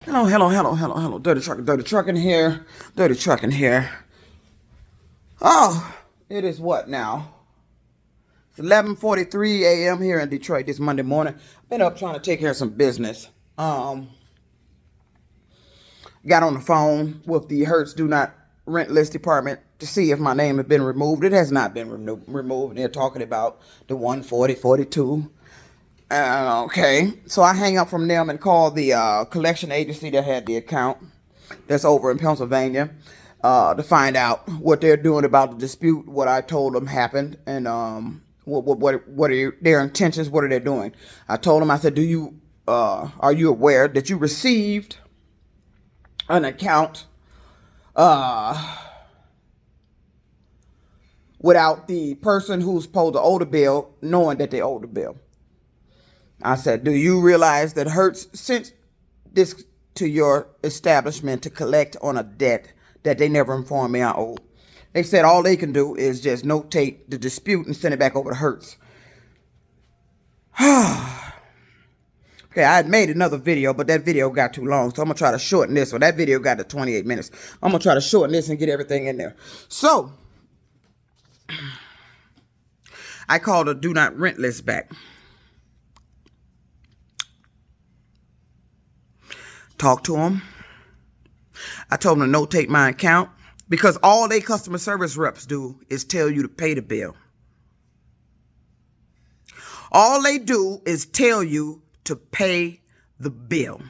Hello, hello, hello, hello, hello. Dirty truck in here. Dirty truck in here. Oh, it is what now? It's 11:43 a.m. here in Detroit this Monday morning. Been up trying to take care of some business. Got on the phone with the Hertz do not rent list department to see if my name has been removed. It has not been removed. They're talking about the 14042. Okay, so I hang up from them and call the collection agency that had the account that's over in Pennsylvania to find out what they're doing about the dispute, what I told them happened, and what are their intentions, what are they doing. I told them, I said, are you aware that you received an account without the person who's supposed to owe the bill knowing that they owe the bill? I said, do you realize that Hertz sent this to your establishment to collect on a debt that they never informed me I owed? They said all they can do is just notate the dispute and send it back over to Hertz. Okay, I had made another video, but that video got too long, so I'm going to try to shorten this one. That video got to 28 minutes. I'm going to try to shorten this and get everything in there. So, I called a do not rent list back. Talk to them. I told them to notate my account because all they customer service reps do is tell you to pay the bill. All they do is tell you to pay the bill.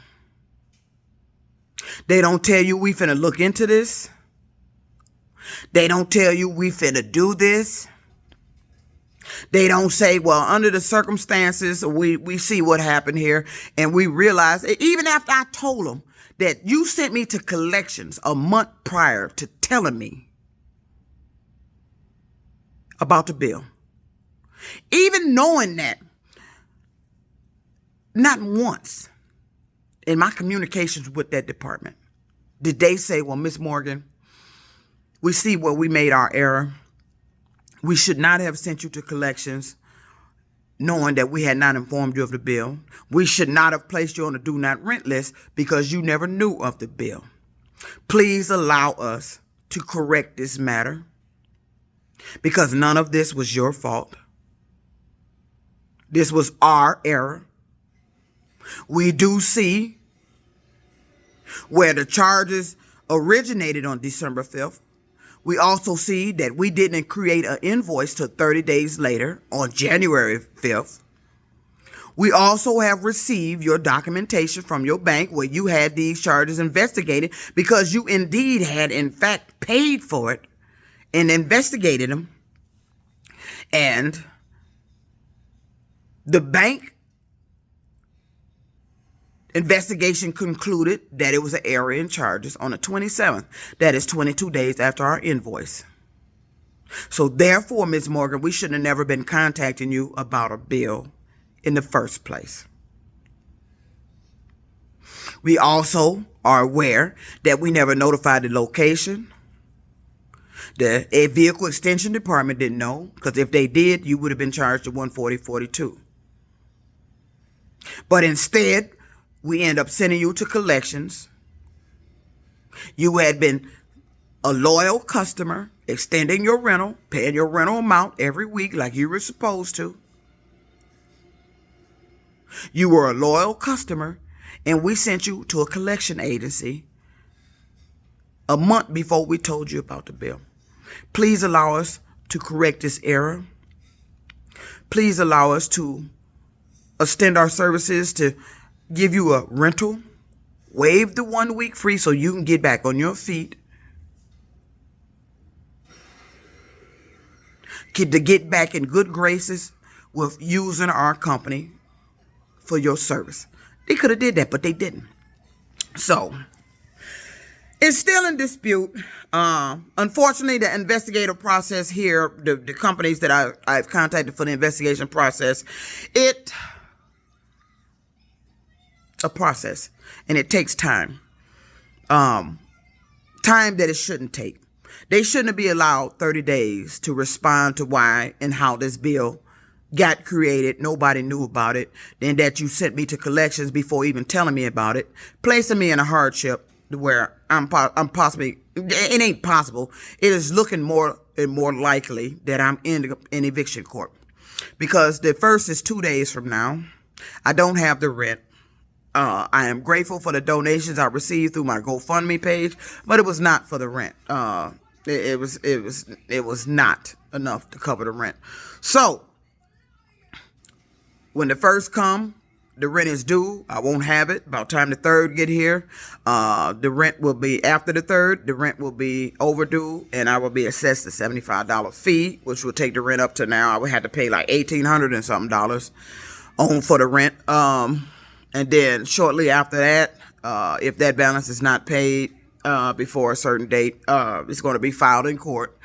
They don't tell you we finna look into this. They don't tell you we finna do this. They don't say, well, under the circumstances, we see what happened here. And we realize, even after I told them that you sent me to collections a month prior to telling me about the bill. Even knowing that, not once in my communications with that department did they say, well, Miss Morgan, we see where we made our error. We should not have sent you to collections knowing that we had not informed you of the bill. We should not have placed you on the do not rent list because you never knew of the bill. Please allow us to correct this matter because none of this was your fault. This was our error. We do see where the charges originated on December 5th. We also see that we didn't create an invoice till 30 days later on January 5th. We also have received your documentation from your bank where you had these charges investigated because you indeed had in fact paid for it and investigated them. And the bank investigation concluded that it was an error in charges on the 27th. That is 22 days after our invoice. So therefore, Ms. Morgan, we should have never been contacting you about a bill in the first place. We also are aware that we never notified the location. The vehicle extension department didn't know because if they did, you would have been charged to 14042. But instead, we end up sending you to collections. You had been a loyal customer, extending your rental, paying your rental amount every week like you were supposed to. You were a loyal customer, and we sent you to a collection agency a month before we told you about the bill. Please allow us to correct this error. Please allow us to extend our services to give you a rental, waive the 1 week free so you can get back on your feet, to get back in good graces with using our company for your service. They could have did that, but they didn't. So it's still in dispute. Unfortunately, the investigative process here, the companies that I've contacted for the investigation process, it's a process, and it takes time. Time that it shouldn't take. They shouldn't be allowed 30 days to respond to why and how this bill got created, nobody knew about it, then that you sent me to collections before even telling me about it, placing me in a hardship where I'm possibly, it ain't possible, it is looking more and more likely that I'm in eviction court, because the first is 2 days from now. I don't have the rent. I am grateful for the donations I received through my GoFundMe page, but it was not for the rent. It was not enough to cover the rent. So when the first come, the rent is due. I won't have it. About time the third get here, the rent will be after the third. The rent will be overdue, and I will be assessed a $75 fee, which will take the rent up to now. I would have to pay like $1,800 and something dollars on for the rent. And then shortly after that, if that balance is not paid before a certain date, it's going to be filed in court.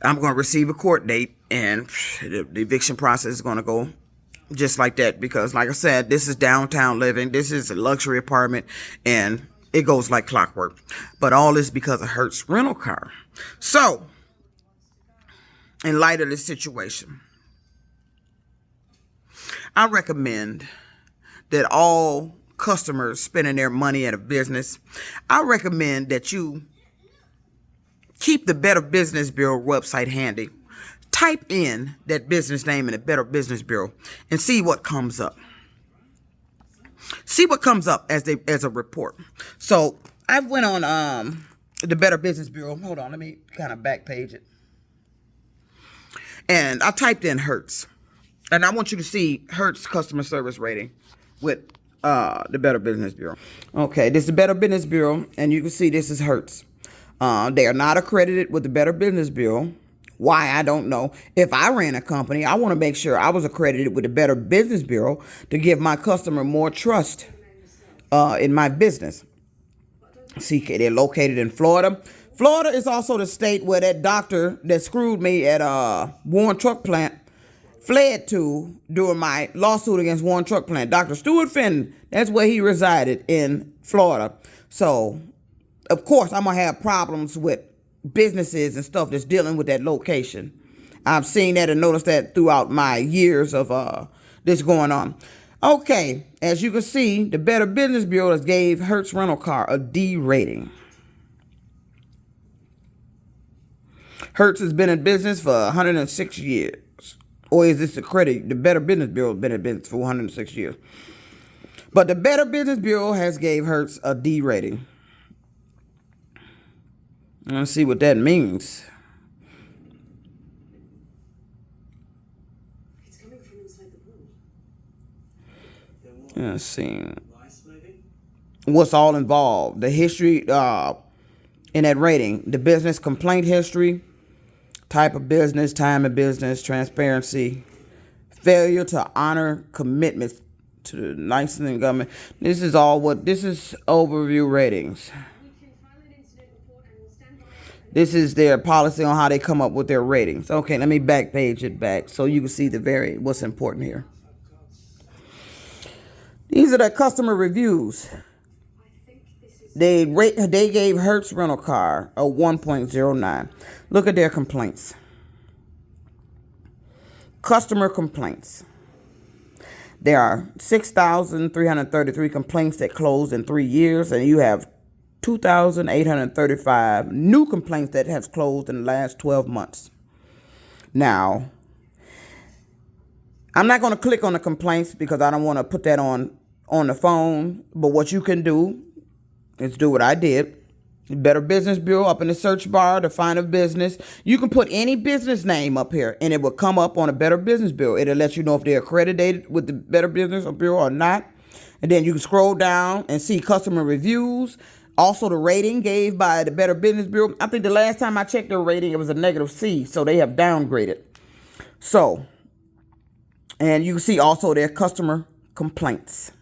I'm going to receive a court date, and the eviction process is going to go just like that, because like I said, this is downtown living. This is a luxury apartment, and it goes like clockwork. But all this because of Hertz rental car. So in light of this situation, I recommend that all customers spending their money at a business, I recommend that you keep the Better Business Bureau website handy. Type in that business name in the Better Business Bureau and see what comes up. See what comes up as a report. So I went on the Better Business Bureau. Hold on, let me kind of back page it. And I typed in Hertz. And I want you to see Hertz customer service rating with the Better Business Bureau. Okay, this is the Better Business Bureau, and you can see this is Hertz. They are not accredited with the Better Business Bureau. Why, I don't know. If I ran a company, I want to make sure I was accredited with the Better Business Bureau to give my customer more trust in my business. See, they're located in Florida. Florida is also the state where that doctor that screwed me at Warren Truck Plant fled to during my lawsuit against Warren Truck Plant. Dr. Stuart Fenton, that's where he resided in Florida. So, of course, I'm going to have problems with businesses and stuff that's dealing with that location. I've seen that and noticed that throughout my years of this going on. Okay, as you can see, the Better Business Bureau has gave Hertz Rental Car a D rating. Hertz has been in business for 106 years. Or is this a credit? The Better Business Bureau has been in business for 106 years. But the Better Business Bureau has gave Hertz a D rating. Let's see what that means. It's coming from inside the room. Let's see. What's all involved? The history in that rating. The business complaint history. Type of business, time of business, transparency. Failure to honor commitments to the licensing government. This is overview ratings. This is their policy on how they come up with their ratings. Okay, let me back page it back so you can see what's important here. These are the customer reviews. They gave Hertz Rental Car a 1.09. Look at their complaints. Customer complaints. There are 6,333 complaints that closed in 3 years, and you have 2,835 new complaints that have closed in the last 12 months. Now, I'm not going to click on the complaints because I don't want to put that on the phone. But what you can do is do what I did. Better Business Bureau, up in the search bar to find a business. You can put any business name up here and it will come up on a Better Business Bureau. It'll let you know if they're accredited with the Better Business Bureau or not. And then you can scroll down and see customer reviews. Also, the rating gave by the Better Business Bureau. I think the last time I checked their rating, it was a -C. So they have downgraded. So, and you can see also their customer complaints.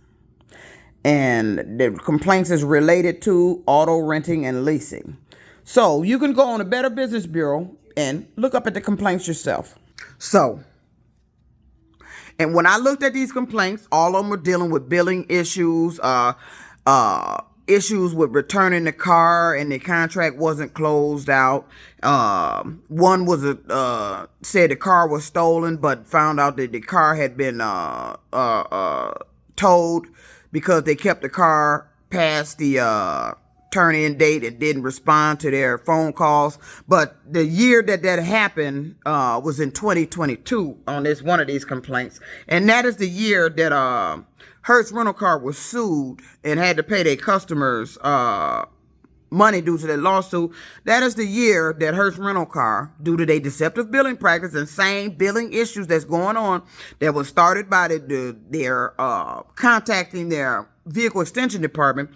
And the complaints is related to auto renting and leasing. So you can go on the Better Business Bureau and look up at the complaints yourself. So, and when I looked at these complaints, all of them were dealing with billing issues, issues with returning the car and the contract wasn't closed out. One was said the car was stolen, but found out that the car had been towed because they kept the car past the turn-in date and didn't respond to their phone calls. But the year that happened was in 2022 on this one of these complaints, and that is the year that Hertz rental car was sued and had to pay their customers money due to their lawsuit. That is the year that Hertz rental car, due to their deceptive billing practice and same billing issues that's going on, that was started by their contacting their vehicle extension department,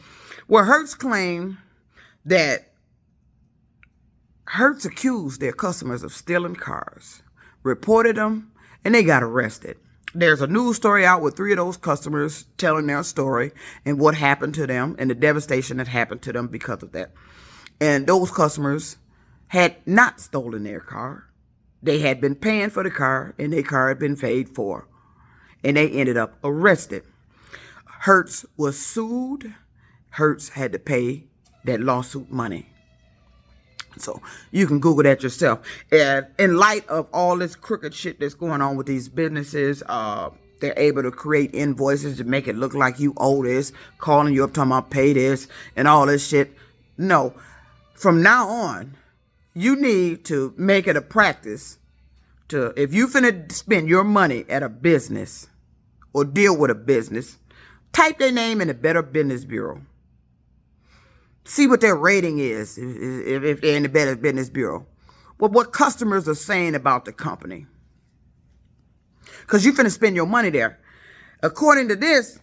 where Hertz claimed that Hertz accused their customers of stealing cars, reported them, and they got arrested. There's a news story out with 3 of those customers telling their story and what happened to them and the devastation that happened to them because of that. And those customers had not stolen their car. They had been paying for the car, and their car had been paid for. And they ended up arrested. Hertz was sued. Hertz had to pay that lawsuit money. So you can Google that yourself. And in light of all this crooked shit that's going on with these businesses, they're able to create invoices to make it look like you owe this, calling you up talking about pay this and all this shit. No, from now on, you need to make it a practice to, if you finna spend your money at a business or deal with a business, type their name in the Better Business Bureau. See what their rating is if they're in the Better Business Bureau. Well, what customers are saying about the company. Because you're finna spend your money there. According to this,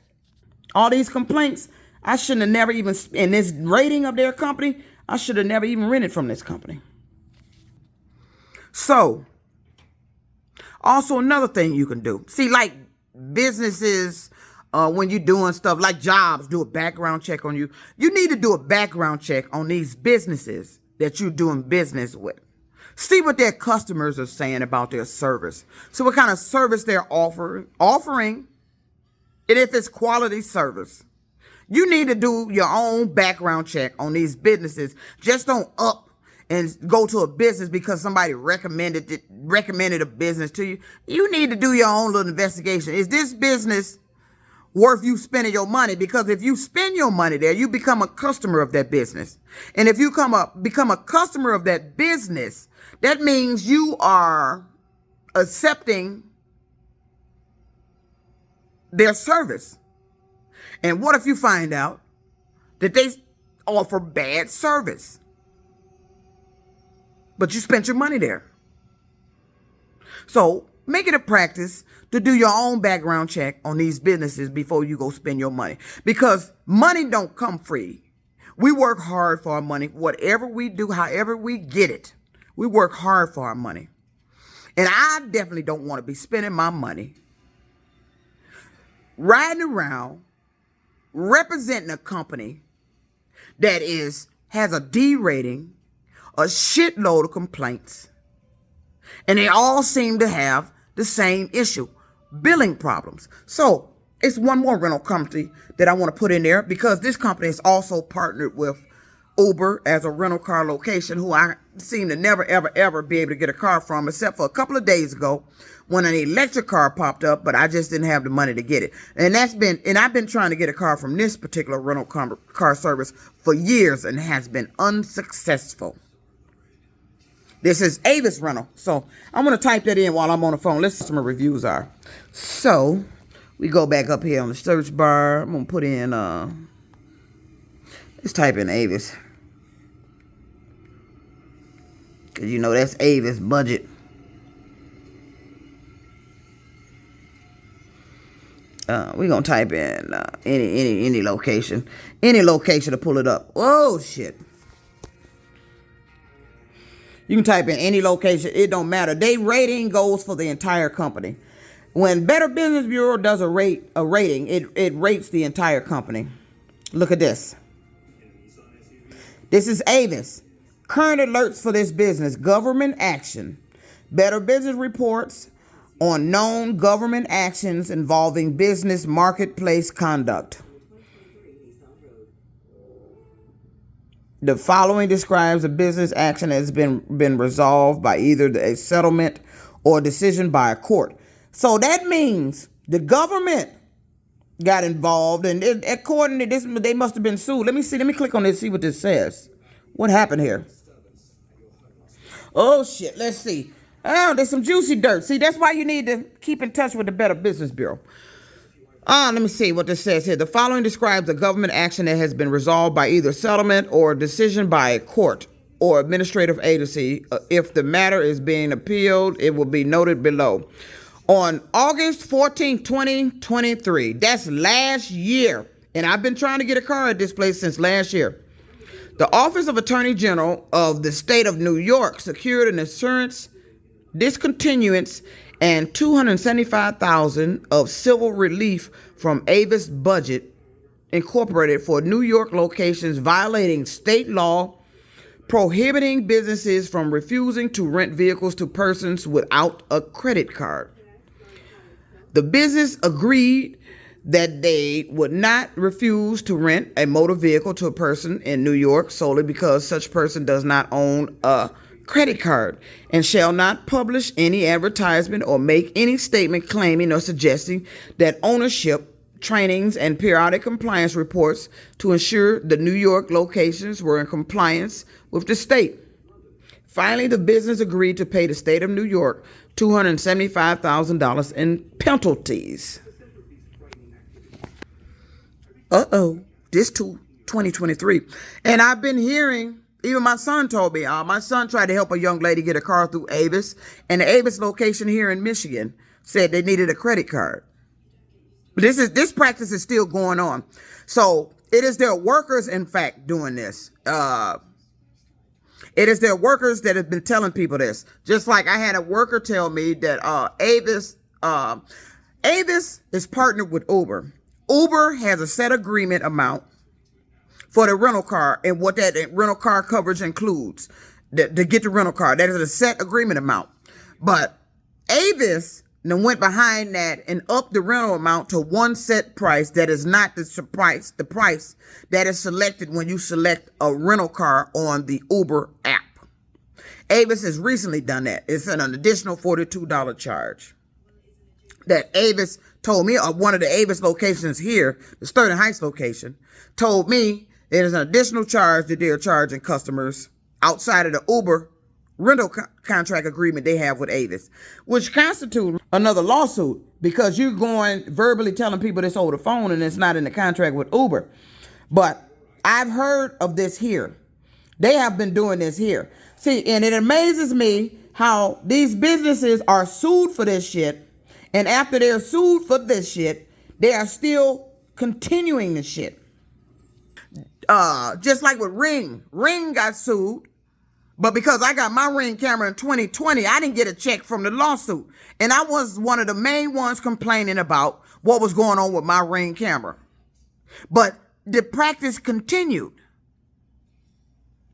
all these complaints, I shouldn't have never even, in this rating of their company, I should have never even rented from this company. So, also another thing you can do. See, like businesses, when you're doing stuff like jobs, do a background check on you. You need to do a background check on these businesses that you're doing business with. See what their customers are saying about their service. So what kind of service they're offering, and if it's quality service. You need to do your own background check on these businesses. Just don't up and go to a business because somebody recommended a business to you. You need to do your own little investigation. Is this business worth you spending your money? Because if you spend your money there, you become a customer of that business. And if you become a customer of that business, that means you are accepting their service. And what if you find out that they offer bad service, but you spent your money there? So make it a practice to do your own background check on these businesses before you go spend your money. Because money don't come free. We work hard for our money. Whatever we do, however we get it, we work hard for our money. And I definitely don't want to be spending my money riding around representing a company that has a D rating, a shitload of complaints, and they all seem to have the same issue, billing problems. So it's one more rental company that I want to put in there, because this company is also partnered with Uber as a rental car location, who I seem to never, ever, ever be able to get a car from, except for a couple of days ago when an electric car popped up, but I just didn't have the money to get it. And I've been trying to get a car from this particular rental car service for years and has been unsuccessful. This is Avis rental. So I'm going to type that in while I'm on the phone. Let's see what some reviews are. So we go back up here on the search bar. I'm going to put in, let's type in Avis. Because you know that's Avis budget. We're going to type in any location. Any location to pull it up. Oh, shit. You can type in any location. It don't matter. Their rating goes for the entire company. When Better Business Bureau does a rating, it rates the entire company. Look at this. This is Avis. Current alerts for this business. Government action. Better Business reports on known government actions involving business marketplace conduct. The following describes a business action that has been resolved by either a settlement or a decision by a court. So that means the government got involved, and according to this, they must have been sued. Let me see. Let me click on this, see what this says. What happened here? Oh, shit. Let's see. Oh, there's some juicy dirt. See, that's why you need to keep in touch with the Better Business Bureau. Let me see what this says here. The following describes a government action that has been resolved by either settlement or decision by a court or administrative agency. If the matter is being appealed, it will be noted below. On August 14, 2023, that's last year, and I've been trying to get a car at this place since last year, the Office of Attorney General of the State of New York secured an insurance discontinuance and $275,000 of civil relief from Avis Budget Incorporated for New York locations violating state law prohibiting businesses from refusing to rent vehicles to persons without a credit card. The business agreed that they would not refuse to rent a motor vehicle to a person in New York solely because such person does not own a credit card and shall not publish any advertisement or make any statement claiming or suggesting that ownership, trainings, and periodic compliance reports to ensure the New York locations were in compliance with the state. Finally, the business agreed to pay the state of New York $275,000 in penalties. This 2023. And I've been hearing, even my son told me, my son tried to help a young lady get a car through Avis, and the Avis location here in Michigan said they needed a credit card. But this practice is still going on. So it is their workers, in fact, doing this. It is their workers that have been telling people this. Just like I had a worker tell me that Avis is partnered with Uber. Uber has a set agreement amount for the rental car and what that rental car coverage includes to get the rental car. That is a set agreement amount. But Avis went behind that and upped the rental amount to one set price that is not the price that is selected when you select a rental car on the Uber app. Avis has recently done that. It's an additional $42 charge that Avis told me, one of the Avis locations here, the Sterling Heights location, told me there's an additional charge that they're charging customers outside of the Uber rental contract agreement they have with Avis, which constitutes another lawsuit because you're going verbally telling people this over the phone and it's not in the contract with Uber. But I've heard of this here. They have been doing this here. See, and it amazes me how these businesses are sued for this shit. And after they're sued for this shit, they are still continuing the shit. Just like with Ring. Ring got sued. But because I got my Ring camera in 2020, I didn't get a check from the lawsuit. And I was one of the main ones complaining about what was going on with my Ring camera. But the practice continued.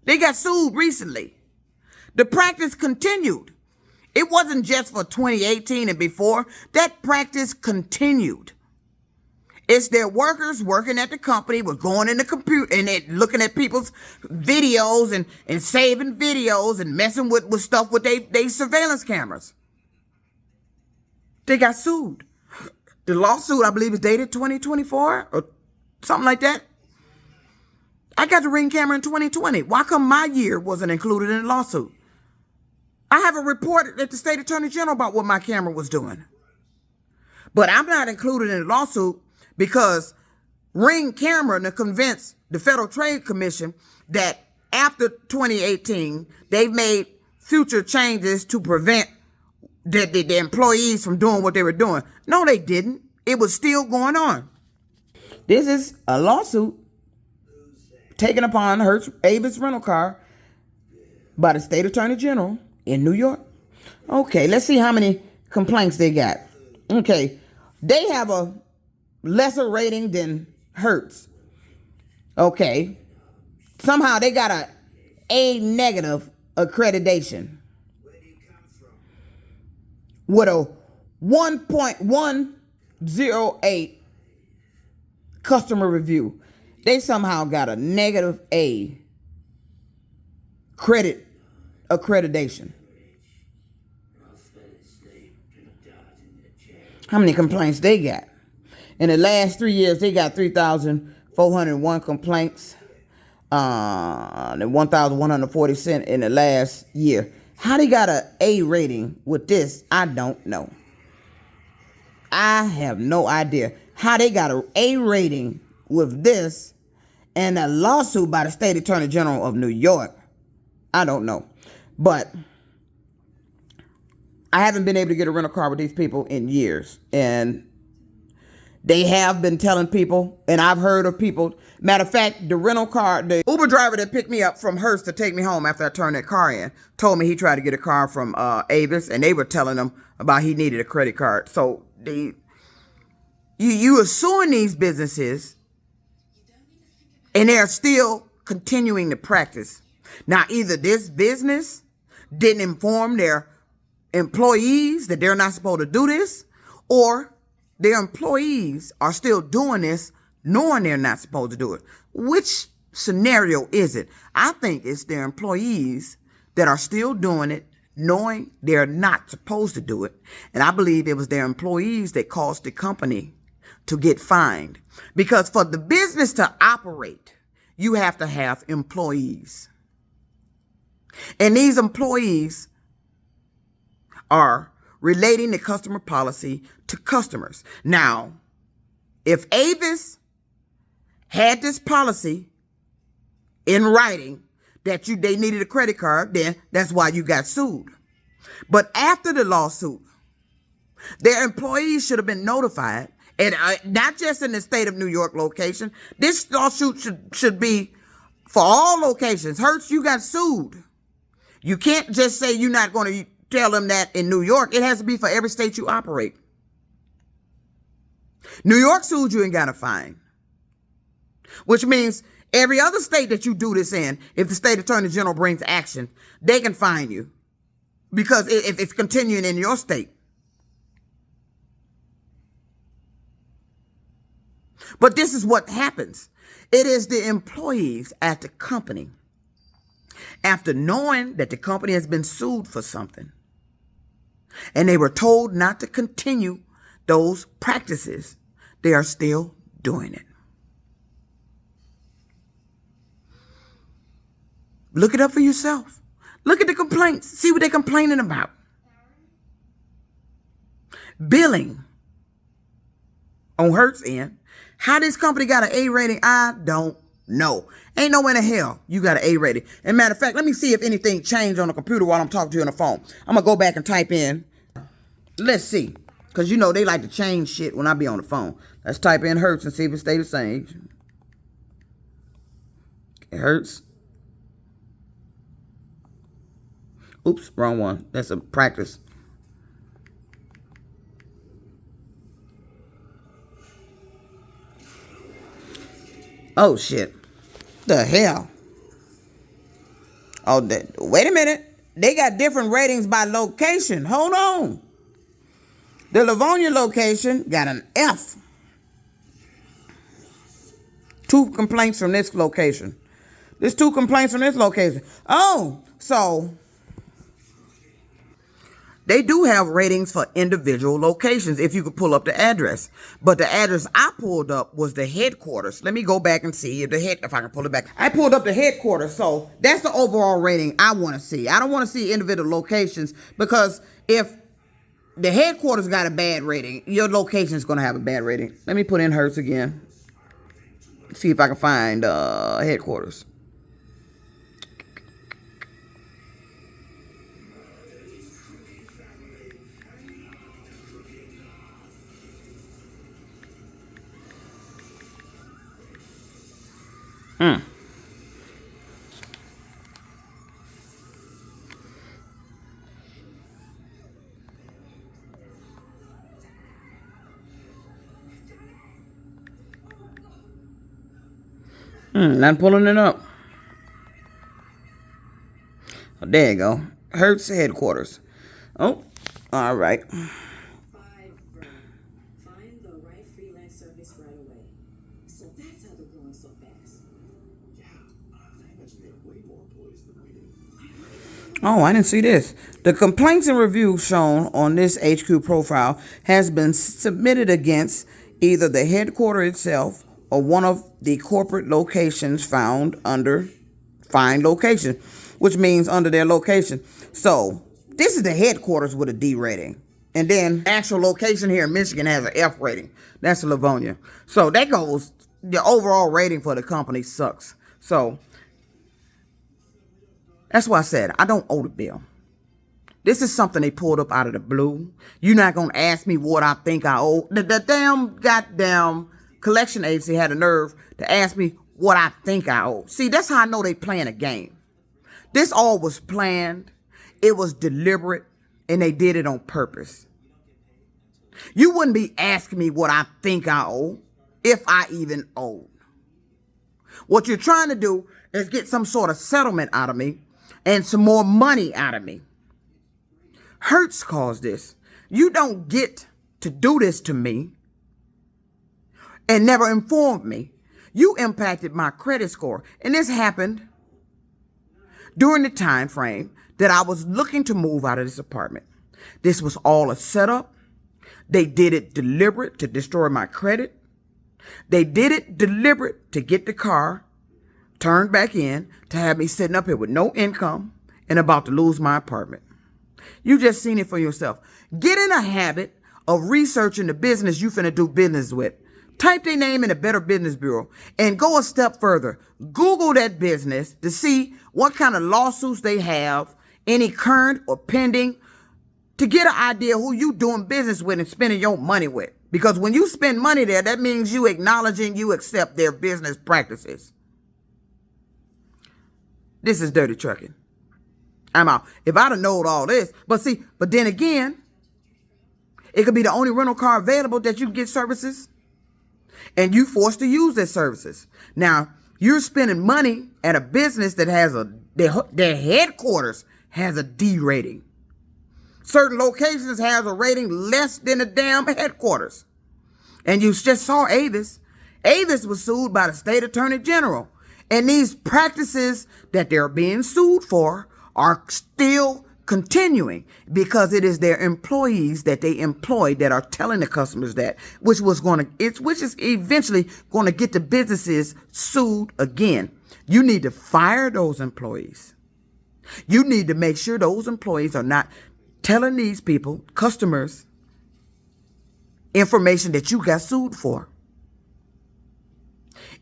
They got sued recently. The practice continued. It wasn't just for 2018 and before. That practice continued. It's their workers working at the company was going in the computer and looking at people's videos and saving videos and messing with stuff with they surveillance cameras. They got sued. The lawsuit, I believe, is dated 2024 or something like that. I got the Ring camera in 2020. Why come my year wasn't included in the lawsuit? I have a report at the state attorney general about what my camera was doing. But I'm not included in the lawsuit because Ring camera to convince the Federal Trade Commission that after 2018, they've made future changes to prevent the employees from doing what they were doing. No, they didn't. It was still going on. This is a lawsuit taken upon Hertz Avis rental car by the state attorney general in New York. Okay, let's see how many complaints they got. Okay, they have a lesser rating than Hertz. Okay, somehow they got A negative accreditation with a 1.108 customer review. They somehow got a negative A credit accreditation. How many complaints they got? In the last 3 years, they got 3,401 complaints. And 1,140 cents in the last year. How they got an A rating with this, I don't know. I have no idea how they got an A rating with this and a lawsuit by the State Attorney General of New York. I don't know. But I haven't been able to get a rental car with these people in years. And they have been telling people, and I've heard of people. Matter of fact, the rental car, the Uber driver that picked me up from Hertz to take me home after I turned that car in, told me he tried to get a car from Avis, and they were telling him about he needed a credit card. So you are suing these businesses, and they're still continuing to practice. Now, either this business didn't inform their employees that they're not supposed to do this, or their employees are still doing this knowing they're not supposed to do it. Which scenario is it? I think it's their employees that are still doing it knowing they're not supposed to do it. And I believe it was their employees that caused the company to get fined. Because for the business to operate, you have to have employees. And these employees are relating the customer policy to customers. Now, if Avis had this policy in writing that they needed a credit card, then that's why you got sued. But after the lawsuit, their employees should have been notified, and not just in the state of New York location. This lawsuit should be for all locations. Hertz, you got sued. You can't just say you're not going to tell them that in New York. It has to be for every state you operate. New York sued you and got a fine. Which means every other state that you do this in, if the state attorney general brings action, they can fine you. Because if it's continuing in your state. But this is what happens. It is the employees at the company, after knowing that the company has been sued for something, and they were told not to continue those practices, they are still doing it. Look it up for yourself. Look at the complaints. See what they're complaining about. Billing on Hertz end. How this company got an A rating, I don't know. Ain't no way in the hell you got an A rating. And matter of fact, let me see if anything changed on the computer while I'm talking to you on the phone. I'm going to go back and type in. Let's see. Because you know they like to change shit when I be on the phone. Let's type in Hertz and see if it stay the same. Hertz. Oops, wrong one. That's a practice. Oh, shit. The hell? Oh, wait a minute. They got different ratings by location. Hold on. The Livonia location got an F. 2 complaints from this location. There's 2 complaints from this location. Oh, so they do have ratings for individual locations if you could pull up the address. But the address I pulled up was the headquarters. Let me go back and see if I can pull it back. I pulled up the headquarters, so that's the overall rating I want to see. I don't want to see individual locations, because if the headquarters got a bad rating, your location is going to have a bad rating. Let me put in Hertz again. See if I can find headquarters. Not pulling it up. Oh, there you go. Hertz headquarters. Oh, all right. Find the right freelance service right away. So that's how they're growing so fast. Yeah, I imagine they're way Oh, I didn't see this. The complaints and reviews shown on this HQ profile has been submitted against either the headquarters itself or one of the corporate locations found under find location, which means under their location. So this is the headquarters with a D rating. And then actual location here in Michigan has an F rating. That's Livonia. So that goes, the overall rating for the company sucks. So that's why I said I don't owe the bill. This is something they pulled up out of the blue. You're not going to ask me what I think I owe. The damn goddamn collection agency had the nerve to ask me what I think I owe. See, that's how I know they playing a game. This all was planned. It was deliberate, and they did it on purpose. You wouldn't be asking me what I think I owe if I even owed. What you're trying to do is get some sort of settlement out of me and some more money out of me. Hertz caused this. You don't get to do this to me and never informed me. You impacted my credit score. And this happened during the time frame that I was looking to move out of this apartment. This was all a setup. They did it deliberate to destroy my credit. They did it deliberate to get the car turned back in, to have me sitting up here with no income and about to lose my apartment. You just seen it for yourself. Get in a habit of researching the business you finna do business with. Type their name in the Better Business Bureau and go a step further. Google that business to see what kind of lawsuits they have, any current or pending, to get an idea who you doing business with and spending your money with. Because when you spend money there, that means you acknowledging you accept their business practices. This is dirty trucking. I'm out. If I'd have known all this, but then again, it could be the only rental car available that you can get services, and you forced to use their services. Now, you're spending money at a business that has their headquarters has a D rating. Certain locations has a rating less than the damn headquarters. And you just saw Avis. Avis was sued by the state attorney general. And these practices that they're being sued for are still continuing because it is their employees that they employ that are telling the customers that, which is eventually going to get the businesses sued again. You need to fire those employees. You need to make sure those employees are not telling these people, customers, information that you got sued for.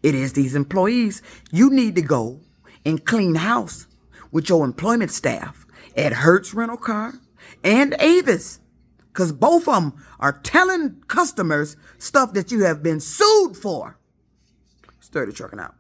It is these employees. You need to go and clean house with your employment staff at Hertz Rental Car and Avis, because both of them are telling customers stuff that you have been sued for. Sturdy trucking out.